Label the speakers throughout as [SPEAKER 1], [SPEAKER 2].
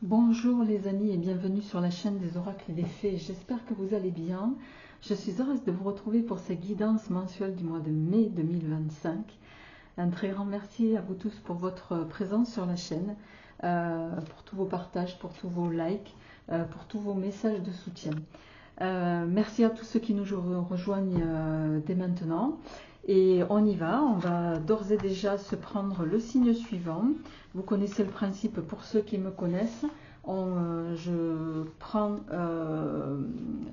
[SPEAKER 1] Bonjour les amis et bienvenue sur la chaîne des oracles et des fées. J'espère que vous allez bien. Je suis heureuse de vous retrouver pour ces guidances mensuelles du mois de mai 2025. Un très grand merci à vous tous pour votre présence sur la chaîne, pour tous vos partages, pour tous vos likes, pour tous vos messages de soutien. Merci à tous ceux qui nous rejoignent dès maintenant. Et on y va, on va d'ores et déjà se prendre le signe suivant. Vous connaissez le principe pour ceux qui me connaissent. Je prends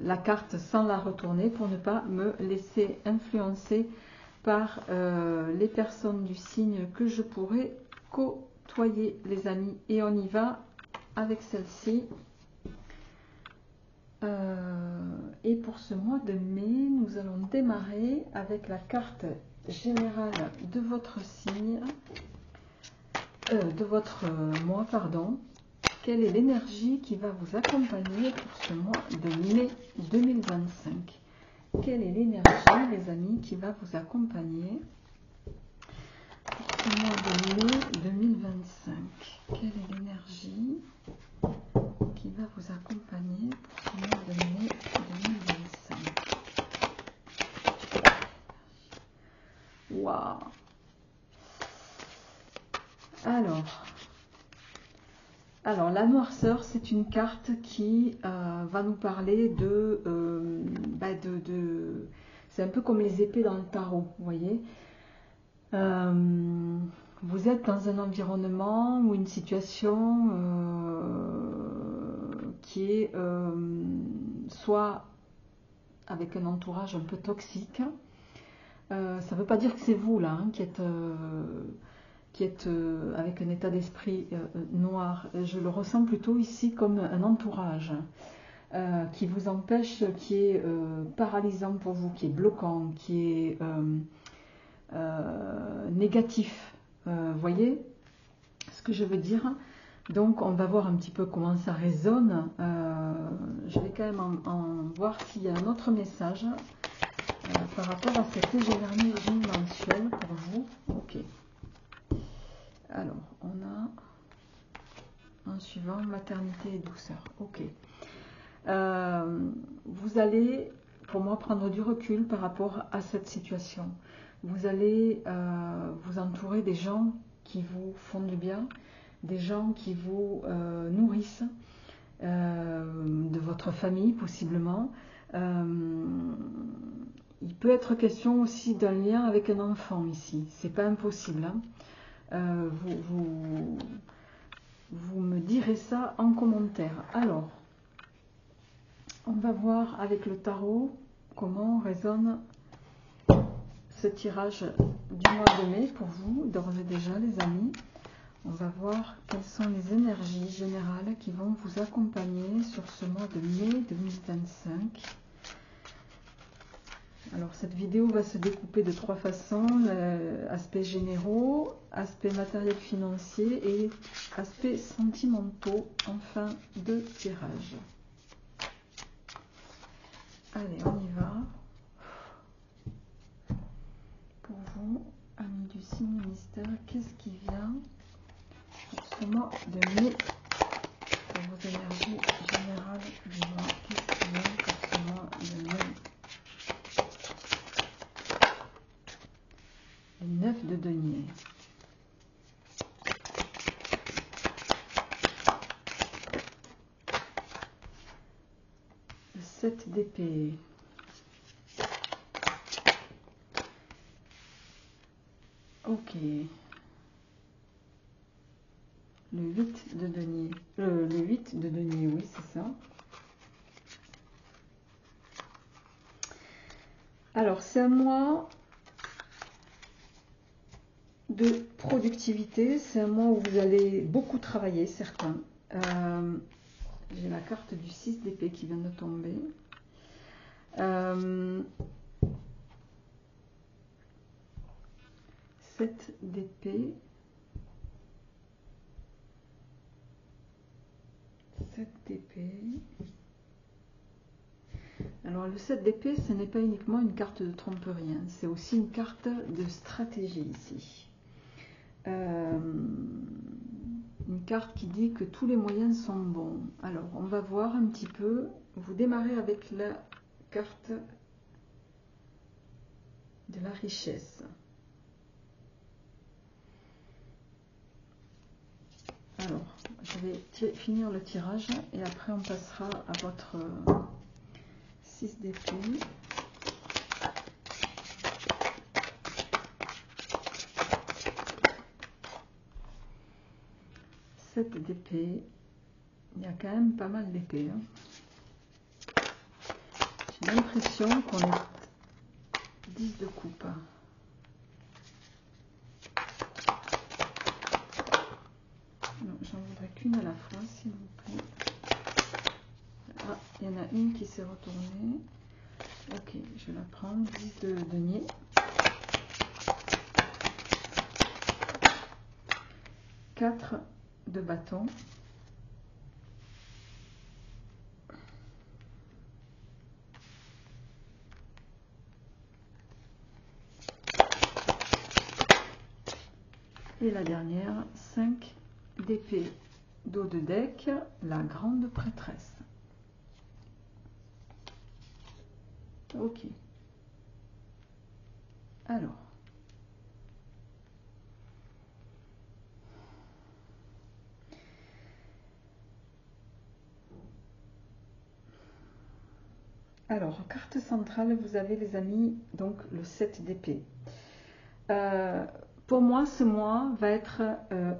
[SPEAKER 1] la carte sans la retourner pour ne pas me laisser influencer par les personnes du signe que je pourrais côtoyer, les amis. Et on y va avec celle-ci. Et pour ce mois de mai, nous allons démarrer avec la carte générale de votre signe, de votre mois, pardon. Quelle est l'énergie qui va vous accompagner pour ce mois de mai 2025? Quelle est l'énergie, les amis, qui va vous accompagner pour ce mois de mai 2025? Quelle est l'énergie qui va vous accompagner pour ce mois de mai 2025? Waouh! Alors, la noirceur, c'est une carte qui va nous parler c'est un peu comme les épées dans le tarot, vous voyez. Vous êtes dans un environnement ou une situation qui est soit avec un entourage un peu toxique. Ça ne veut pas dire que c'est vous là qui êtes avec un état d'esprit noir. Je le ressens plutôt ici comme un entourage qui vous empêche, qui est paralysant pour vous, qui est bloquant, qui est négatif. Voyez ce que je veux dire? Donc on va voir un petit peu comment ça résonne. Je vais quand même en voir s'il y a un autre message par rapport à cette énergie mensuelle pour vous. Ok. Alors, on a un suivant, maternité et douceur. Ok. Vous allez, pour moi, prendre du recul par rapport à cette situation. Vous allez vous entourer des gens qui vous font du bien, des gens qui vous nourrissent, de votre famille possiblement. Il peut être question aussi d'un lien avec un enfant ici. C'est pas impossible, hein. Vous me direz ça en commentaire. Alors, on va voir avec le tarot comment résonne ce tirage du mois de mai pour vous, d'ores et déjà les amis. On va voir quelles sont les énergies générales qui vont vous accompagner sur ce mois de mai 2025. Alors cette vidéo va se découper de trois façons, aspects généraux, aspects matériels financiers et aspects sentimentaux en fin de tirage. Allez, on y va. Pour vous, amis du signe mystère, qu'est-ce qui vient pour ce mois de mai, pour vos énergies générales du mois? Qu'est-ce qui vient pour ce mois de mai? Le 9 de denier. Le 7 d'épée. Ok. Le 8 de denier. Le 8 de denier, oui, c'est ça. Alors, c'est un mois de productivité. C'est un mois où vous allez beaucoup travailler, certains. J'ai la carte du 6 d'épée qui vient de tomber. 7 d'épée. 7 d'épée. Alors le 7 d'épée, ce n'est pas uniquement une carte de tromperie, hein, c'est aussi une carte de stratégie ici. une carte qui dit que tous les moyens sont bons. Alors, on va voir un petit peu. Vous démarrez avec la carte de la richesse. Alors, je vais finir le tirage et après on passera à votre 6 d'épée. 7 d'épée. Il y a quand même pas mal d'épées. Hein. J'ai l'impression qu'on est 10 de coupe. J'en voudrais qu'une à la fois, s'il vous plaît. Ah, il y en a une qui s'est retournée. Ok, je la prends. 10 de denier. 4 de bâton. Et la dernière, 5 d'épée, dos de deck, la grande prêtresse. Ok. Alors. Alors, carte centrale, vous avez les amis, donc le 7 d'épée. Pour moi, ce mois va être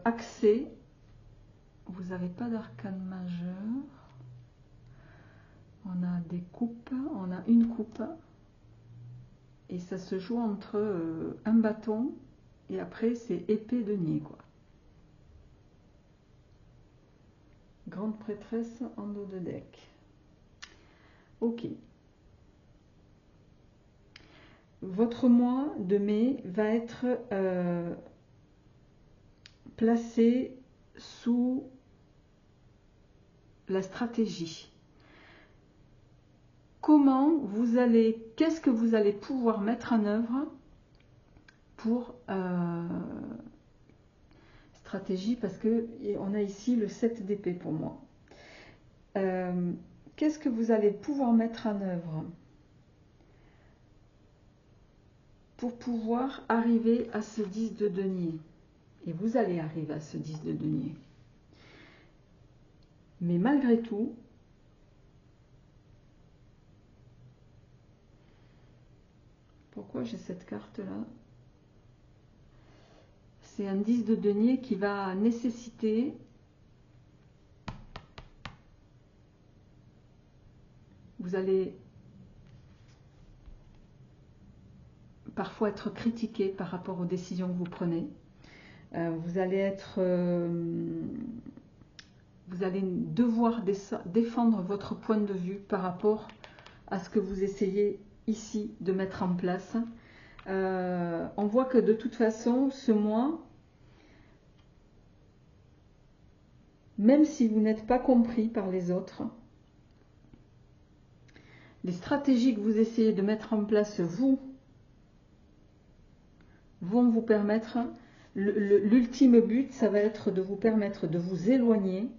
[SPEAKER 1] axé. Vous n'avez pas d'arcane majeur. On a des coupes, on a une coupe. Et ça se joue entre un bâton et après c'est épée denier, quoi. Grande prêtresse en dos de deck. Ok. Votre mois de mai va être placé sous la stratégie. Qu'est-ce que vous allez pouvoir mettre en œuvre pour stratégie, parce que on a ici le 7 d'épée pour moi. Qu'est-ce que vous allez pouvoir mettre en œuvre pour pouvoir arriver à ce 10 de denier? Et vous allez arriver à ce 10 de denier. Mais malgré tout, pourquoi j'ai cette carte-là? C'est un 10 de denier qui va nécessiter vous allez parfois être critiqué par rapport aux décisions que vous prenez. Vous allez devoir défendre votre point de vue par rapport à ce que vous essayez ici de mettre en place. On voit que de toute façon, ce mois, même si vous n'êtes pas compris par les autres, les stratégies que vous essayez de mettre en place, vont vous permettre, l'ultime but, ça va être de vous permettre de vous éloigner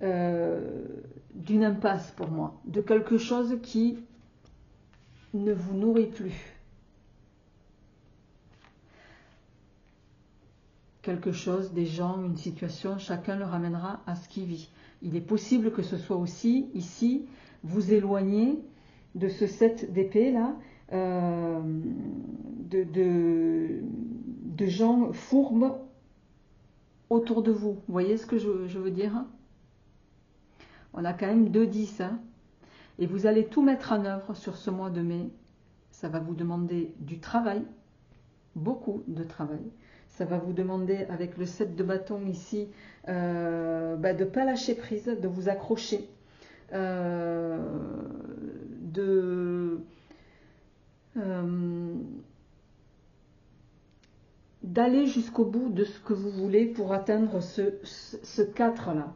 [SPEAKER 1] d'une impasse pour moi, de quelque chose qui ne vous nourrit plus. Quelque chose, des gens, une situation, chacun le ramènera à ce qu'il vit. Il est possible que ce soit aussi, ici, vous éloigner de ce 7 d'épée là, de gens fourbes autour de vous. Vous voyez ce que je veux dire? On a quand même 2-10. Hein, et vous allez tout mettre en œuvre sur ce mois de mai. Ça va vous demander du travail, beaucoup de travail. Ça va vous demander, avec le 7 de bâton ici, de ne pas lâcher prise, de vous accrocher, d'aller jusqu'au bout de ce que vous voulez pour atteindre ce 4 là.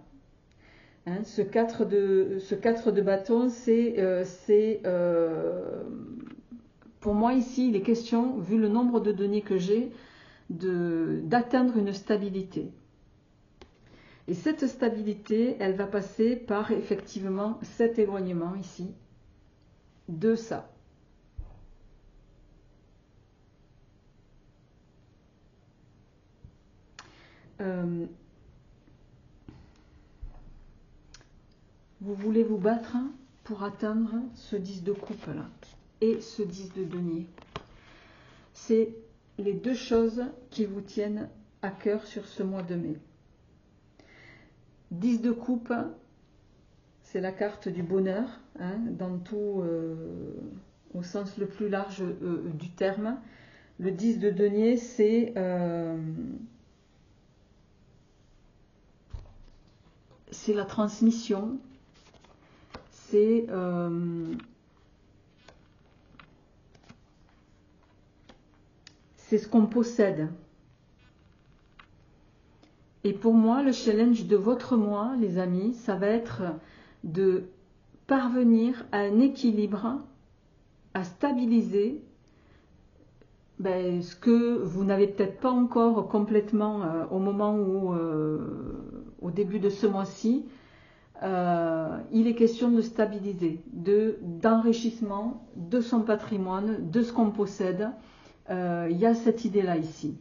[SPEAKER 1] Hein, ce 4 de bâton, c'est pour moi ici, il est question, vu le nombre de deniers que j'ai, d'atteindre une stabilité. Et cette stabilité, elle va passer par effectivement cet éloignement ici de ça. Vous voulez vous battre pour atteindre ce 10 de coupe là et ce 10 de denier. C'est les deux choses qui vous tiennent à cœur sur ce mois de mai. 10 de coupe, c'est la carte du bonheur, hein, dans tout, au sens le plus large du terme. Le 10 de denier, c'est la transmission, c'est ce qu'on possède. Et pour moi, le challenge de votre mois, les amis, ça va être de parvenir à un équilibre, à stabiliser ce que vous n'avez peut-être pas encore complètement au moment où, au début de ce mois-ci, il est question de stabiliser, d'enrichissement de son patrimoine, de ce qu'on possède. Il y a cette idée-là ici.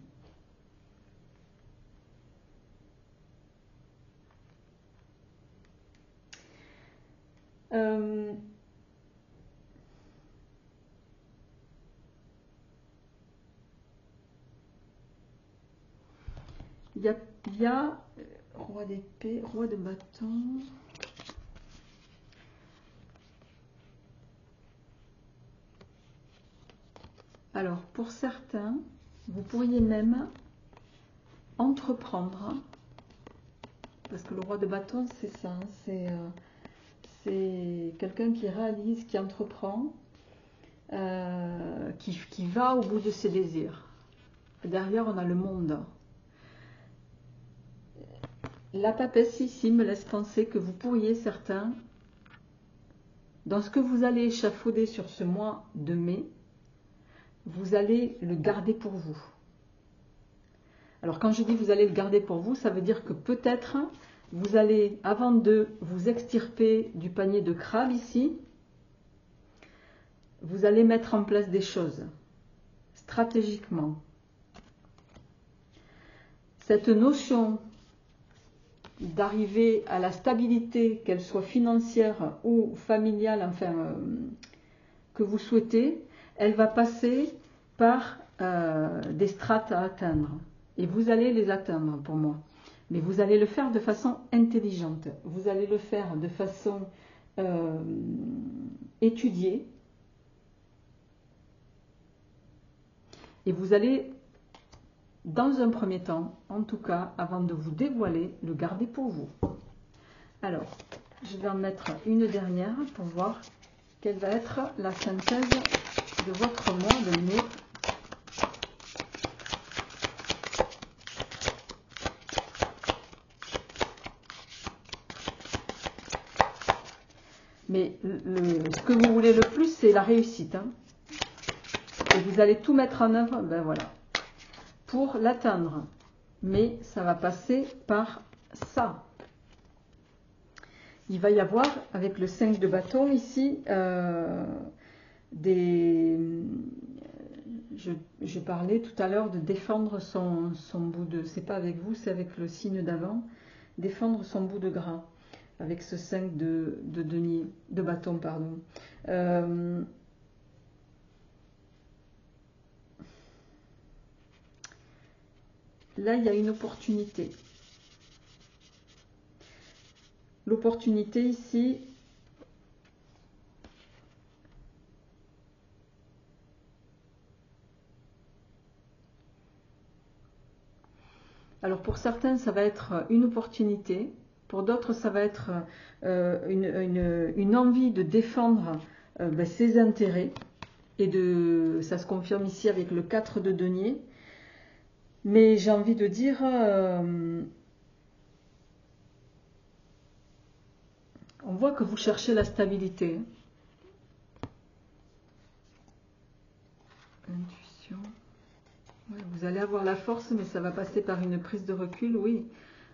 [SPEAKER 1] Il y a roi d'épée, roi de bâton. Alors, pour certains, vous pourriez même entreprendre, parce que le roi de bâton, c'est ça, c'est quelqu'un qui réalise, qui entreprend, qui va au bout de ses désirs. Derrière, on a le monde. La papesse ici me laisse penser que vous pourriez, certains, dans ce que vous allez échafauder sur ce mois de mai, vous allez le garder pour vous. Alors quand je dis vous allez le garder pour vous, ça veut dire que peut-être vous allez, avant de vous extirper du panier de crabe ici, vous allez mettre en place des choses stratégiquement. Cette notion d'arriver à la stabilité, qu'elle soit financière ou familiale, enfin que vous souhaitez, elle va passer par des strates à atteindre. Et vous allez les atteindre pour moi. Mais vous allez le faire de façon intelligente. Vous allez le faire de façon étudiée. Et vous allez, dans un premier temps, en tout cas, avant de vous dévoiler, le garder pour vous. Alors, je vais en mettre une dernière pour voir quelle va être la synthèse de votre mois de mai. Mais ce que vous voulez le plus, c'est la réussite. Hein. Et vous allez tout mettre en œuvre, ben voilà, pour l'atteindre. Mais ça va passer par ça. Il va y avoir, avec le 5 de bâton ici, je parlais tout à l'heure de défendre son bout de... C'est pas avec vous, c'est avec le signe d'avant. Défendre son bout de gras. Avec ce 5 de denier, de bâton, pardon. Là, il y a une opportunité. L'opportunité ici, alors pour certains, ça va être une opportunité. Pour d'autres, ça va être une envie de défendre ses intérêts. Et ça se confirme ici avec le 4 de denier. Mais j'ai envie de dire, on voit que vous cherchez la stabilité. Intuition. Ouais, vous allez avoir la force, mais ça va passer par une prise de recul, oui.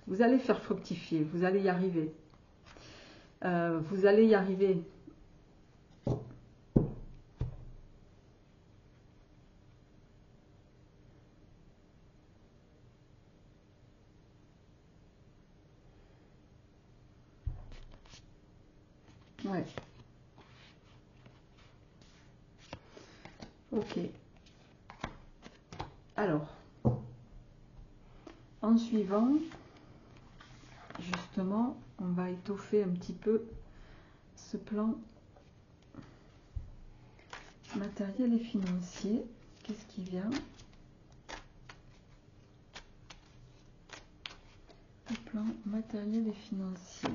[SPEAKER 1] Vous allez faire fructifier, vous allez y arriver. Vous allez y arriver. Ouais. Ok. Alors, en suivant, justement, on va étoffer un petit peu ce plan matériel et financier. Qu'est-ce qui vient? Le plan matériel et financier.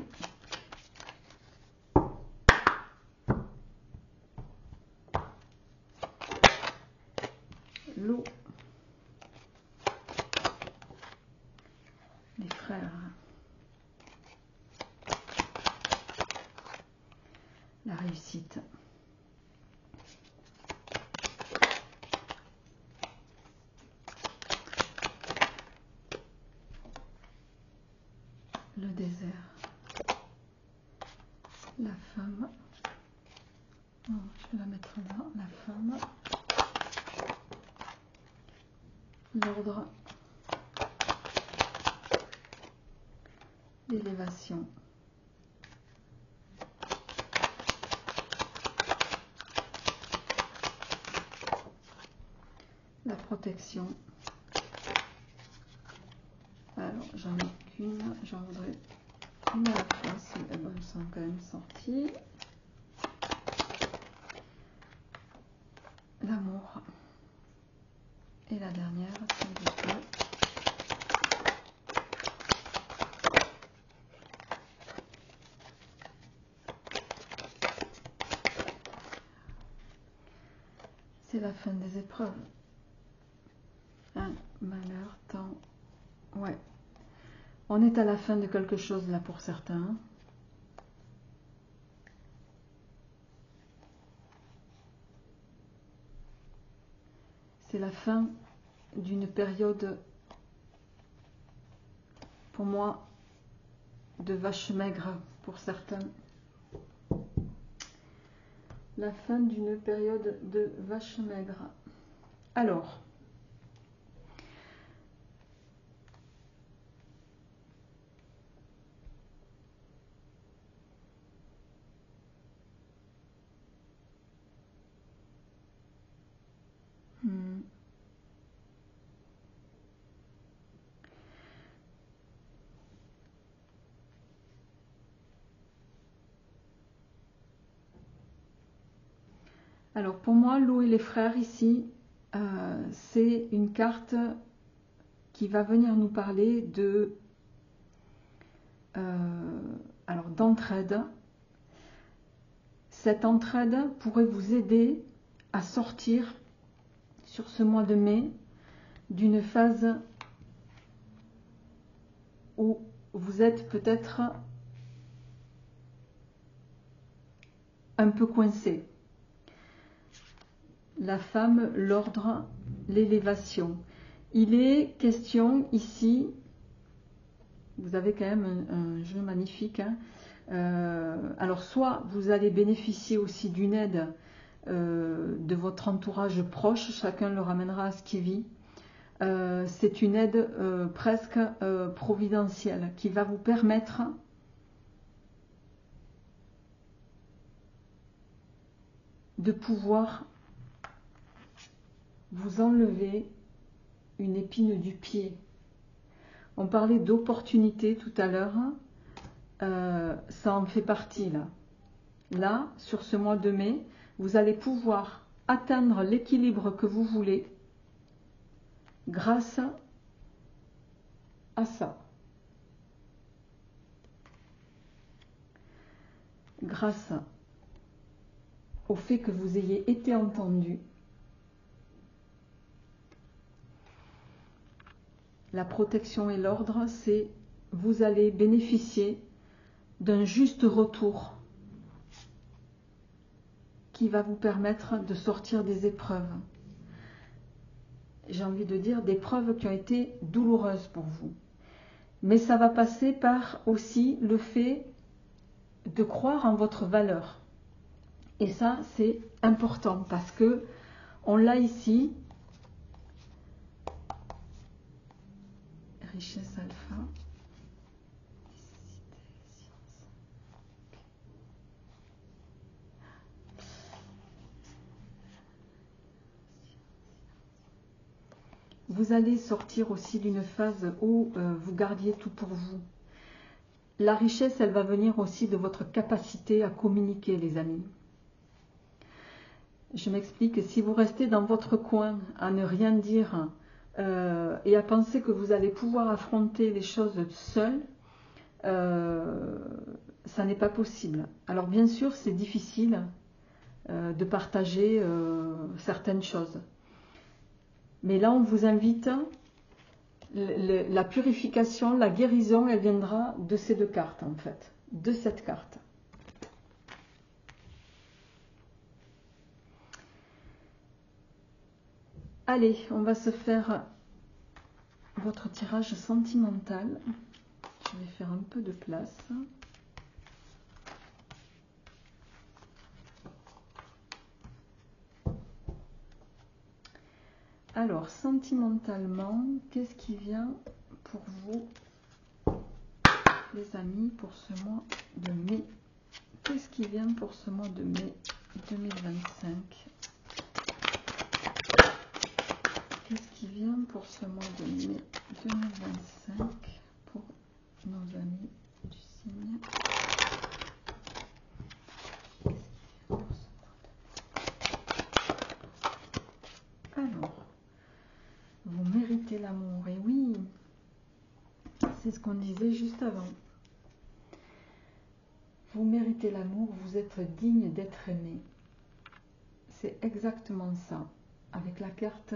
[SPEAKER 1] L'eau. Les frères. La réussite. Le désert. La femme. Oh, je vais la mettre là. La femme. L'ordre. L'élévation. La protection. Alors, j'en ai qu'une. J'en voudrais une à la fois. Si elles sont quand même sorties. L'amour. Et la dernière, s'il vous plaît. C'est la fin des épreuves. Un malheur, temps. Ouais. On est à la fin de quelque chose là pour certains. C'est la fin d'une période, pour moi, de vache maigre pour certains. La fin d'une période de vache maigre. Alors, alors pour moi, l'eau et les frères ici, c'est une carte qui va venir nous parler de alors d'entraide. Cette entraide pourrait vous aider à sortir sur ce mois de mai d'une phase où vous êtes peut-être un peu coincé. La femme, l'ordre, l'élévation. Il est question ici, vous avez quand même un jeu magnifique, hein. Alors soit vous allez bénéficier aussi d'une aide de votre entourage proche, chacun le ramènera à ce qu'il vit. C'est une aide presque providentielle qui va vous permettre de pouvoir vous enlever une épine du pied. On parlait d'opportunité tout à l'heure, ça en fait partie là. Là, sur ce mois de mai, vous allez pouvoir atteindre l'équilibre que vous voulez grâce à ça. Grâce au fait que vous ayez été entendu. La protection et l'ordre, c'est vous allez bénéficier d'un juste retour qui va vous permettre de sortir des épreuves. J'ai envie de dire des épreuves qui ont été douloureuses pour vous. Mais ça va passer par aussi le fait de croire en votre valeur. Et ça, c'est important parce que on l'a ici. Richesse alpha. Vous allez sortir aussi d'une phase où vous gardiez tout pour vous. La richesse, elle va venir aussi de votre capacité à communiquer, les amis. Je m'explique, si vous restez dans votre coin à ne rien dire et à penser que vous allez pouvoir affronter les choses seul, ça n'est pas possible. Alors bien sûr, c'est difficile de partager certaines choses. Mais là, on vous invite, la purification, la guérison, elle viendra de ces deux cartes en fait, de cette carte. Allez, on va se faire votre tirage sentimental. Je vais faire un peu de place. Alors, sentimentalement, qu'est-ce qui vient pour vous, les amis, pour ce mois de mai? Qu'est-ce qui vient pour ce mois de mai 2025? Qu'est-ce qui vient pour ce mois de mai 2025 pour nos amis du signe? Alors, vous méritez l'amour, et oui, c'est ce qu'on disait juste avant. Vous méritez l'amour, vous êtes digne d'être aimé. C'est exactement ça. Avec la carte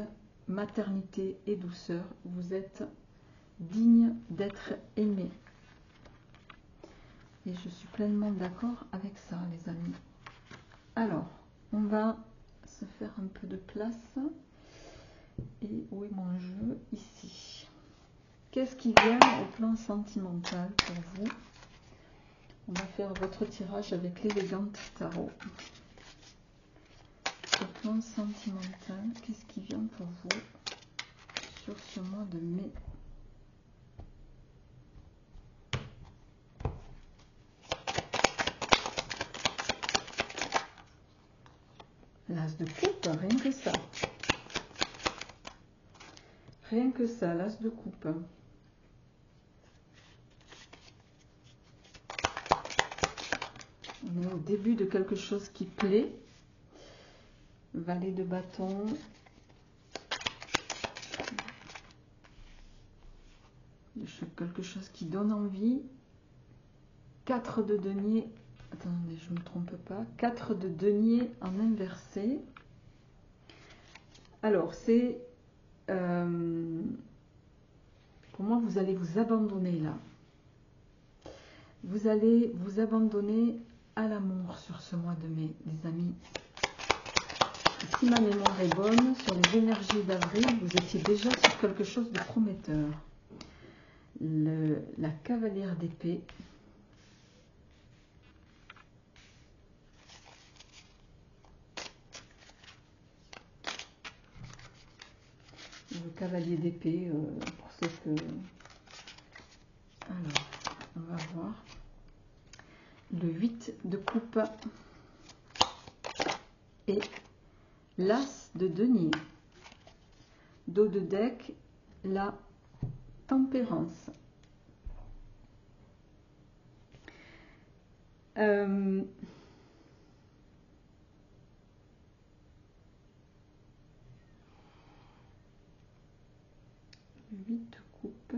[SPEAKER 1] maternité et douceur, vous êtes digne d'être aimé. Et je suis pleinement d'accord avec ça, les amis. Alors, on va se faire un peu de place. Et où est mon jeu? Ici. Qu'est-ce qui vient au plan sentimental pour vous? On va faire votre tirage avec l'élégante tarot. Au plan sentimental, qu'est-ce qui vient pour vous sur ce mois de mai? L'as de coupe, rien que ça. Rien que ça, l'as de coupe. On est au début de quelque chose qui plaît. Valet de bâton. Quelque chose qui donne envie. 4 de denier. Attendez, je ne me trompe pas. 4 de denier en inversé. Alors, c'est... pour moi, vous allez vous abandonner là. Vous allez vous abandonner à l'amour sur ce mois de mai, les amis. Si ma mémoire est bonne, sur les énergies d'avril, vous étiez déjà sur quelque chose de prometteur. La cavalière d'épée. Le cavalier d'épée, pour ceux que... Alors, on va voir. Le 8 de coupe et l'as de denier. Dos de deck, la tempérance. Le 8 de coupe.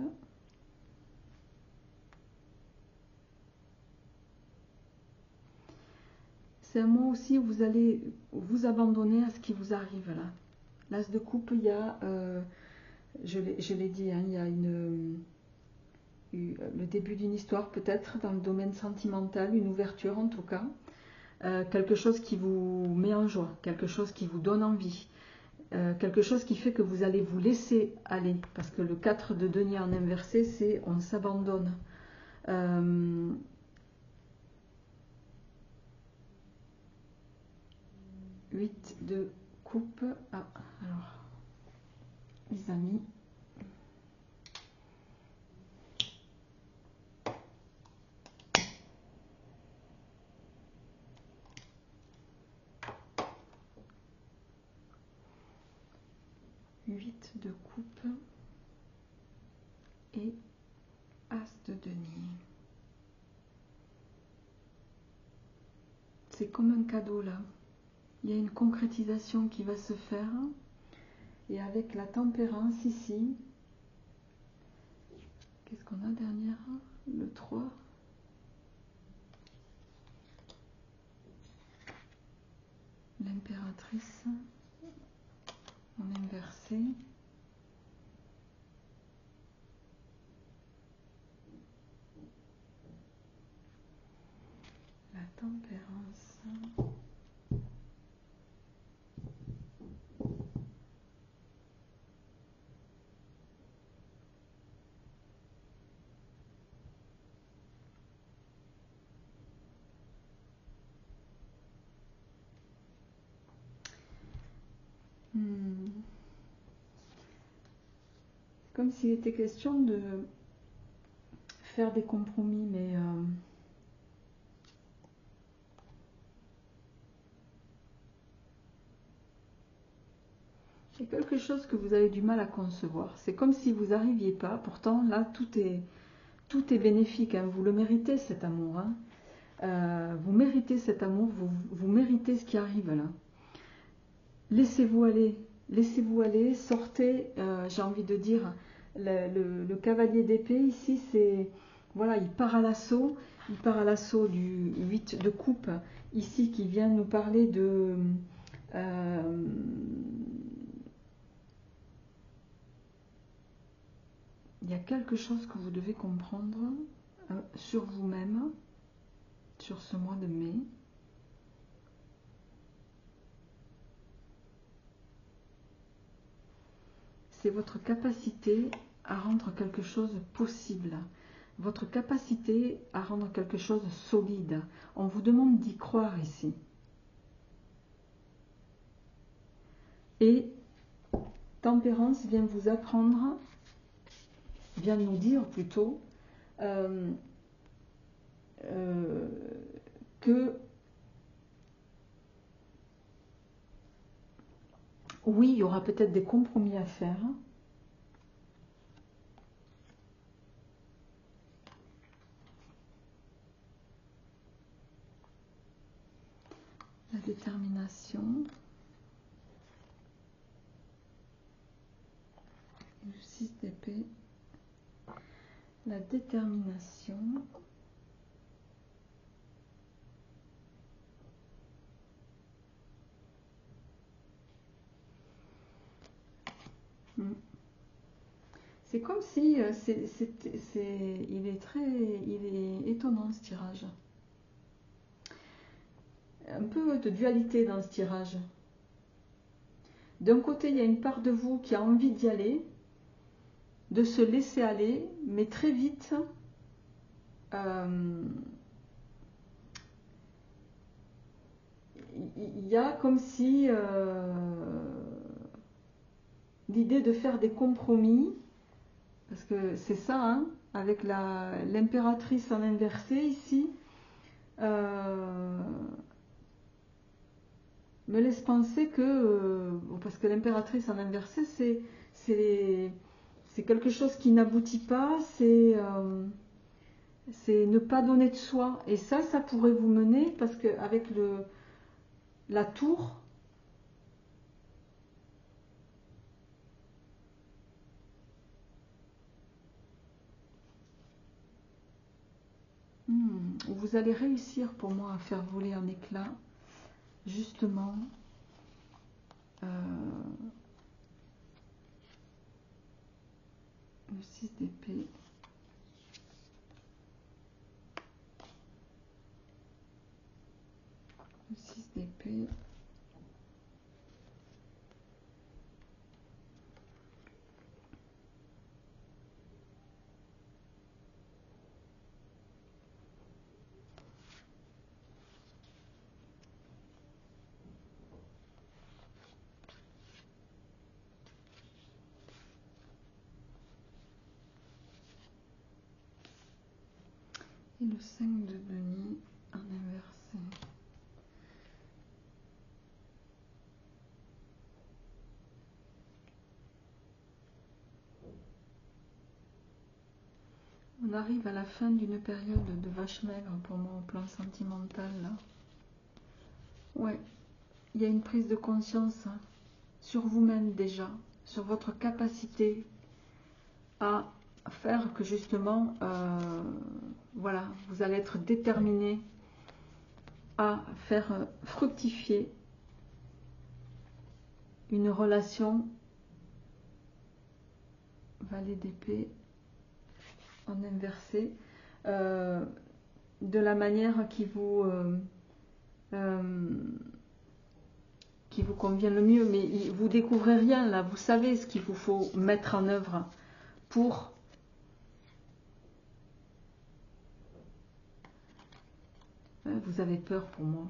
[SPEAKER 1] C'est un mois aussi où vous allez vous abandonner à ce qui vous arrive là. L'as de coupe, il y a, je l'ai dit, hein, il y a le début d'une histoire peut-être dans le domaine sentimental, une ouverture en tout cas. Quelque chose qui vous met en joie, quelque chose qui vous donne envie. quelque chose qui fait que vous allez vous laisser aller. Parce que le 4 de denier en inversé, c'est on s'abandonne. 8 de coupe. Ah, alors, les amis. Huit de coupe et as de denier. C'est comme un cadeau là. Il y a une concrétisation qui va se faire. Et avec la tempérance ici, qu'est-ce qu'on a derrière? Le 3. L'impératrice en inversé. La tempérance. Comme s'il était question de faire des compromis, mais c'est quelque chose que vous avez du mal à concevoir. C'est comme si vous n'arriviez pas. Pourtant, là, tout est bénéfique. Hein. Vous le méritez, cet amour. Hein. Vous méritez cet amour. Vous méritez ce qui arrive là. Laissez-vous aller. Laissez-vous aller. Sortez, j'ai envie de dire, le cavalier d'épée ici, c'est... Voilà, il part à l'assaut. Il part à l'assaut du 8 de coupe, ici, qui vient nous parler de... il y a quelque chose que vous devez comprendre sur vous-même, sur ce mois de mai. C'est votre capacité à rendre quelque chose possible, votre capacité à rendre quelque chose solide. On vous demande d'y croire ici. Et Tempérance vient vous apprendre, vient nous dire plutôt, que oui, il y aura peut-être des compromis à faire. La détermination. Le 6 d'épée. La détermination. C'est comme si il est étonnant ce tirage. Un peu de dualité dans ce tirage. D'un côté, il y a une part de vous qui a envie d'y aller, de se laisser aller, mais très vite, il y a comme si l'idée de faire des compromis, parce que c'est ça, hein, avec l'impératrice en inversé ici, me laisse penser que, parce que l'impératrice en inversé, c'est quelque chose qui n'aboutit pas, c'est ne pas donner de soi. Et ça pourrait vous mener, parce qu'avec la tour, vous allez réussir pour moi à faire voler en éclats, justement, le 6 d'épée. Le 6 d'épée. Et le 5 de denier en inversé. On arrive à la fin d'une période de vache maigre pour moi au plan sentimental. Là. Ouais, il y a une prise de conscience sur vous-même déjà, sur votre capacité à faire que justement, voilà, vous allez être déterminé à faire fructifier une relation. Valet d'épée en inversé, de la manière qui vous convient le mieux, mais vous découvrez rien là, vous savez ce qu'il vous faut mettre en œuvre pour vous avez peur pour moi.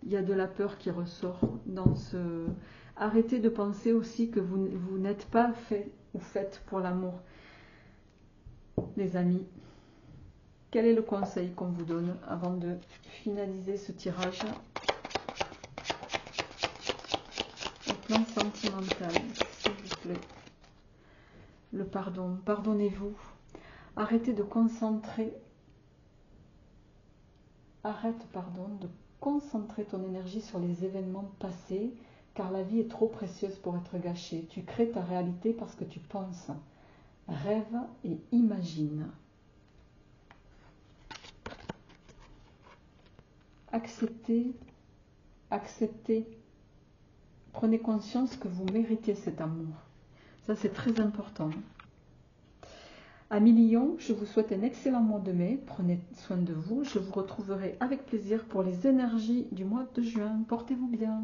[SPEAKER 1] Il y a de la peur qui ressort dans ce... Arrêtez de penser aussi que vous n'êtes pas fait ou faite pour l'amour. Les amis, quel est le conseil qu'on vous donne avant de finaliser ce tirage au plan sentimental, s'il vous plaît? Le pardon, pardonnez-vous. Arrêtez de concentrer. Arrête, pardon, de concentrer ton énergie sur les événements passés, car la vie est trop précieuse pour être gâchée. Tu crées ta réalité parce que tu penses. Rêve et imagine. Acceptez, acceptez. Prenez conscience que vous méritez cet amour. Ça, c'est très important. Amis Lion, je vous souhaite un excellent mois de mai. Prenez soin de vous. Je vous retrouverai avec plaisir pour les énergies du mois de juin. Portez-vous bien.